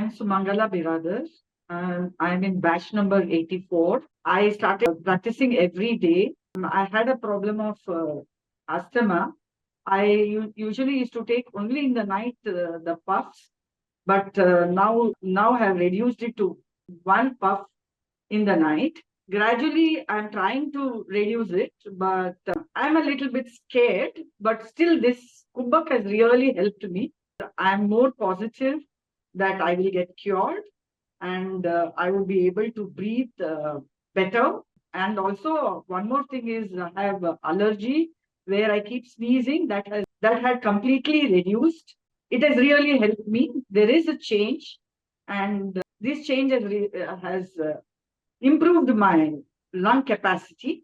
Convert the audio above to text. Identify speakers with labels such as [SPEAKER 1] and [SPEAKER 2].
[SPEAKER 1] I'm Sumangala Biradar. I'm in batch number 84. I started practicing every day. I had a problem of asthma. I usually used to take only in the night the puffs, but now have reduced it to one puff in the night. Gradually, I'm trying to reduce it, but I'm a little bit scared. But still, this Kumbhak has really helped me. I'm more positive that I will get cured and I will be able to breathe better. And also, one more thing is I have allergy where I keep sneezing. That had completely reduced. It has really helped me. There is a change, and this change has improved my lung capacity.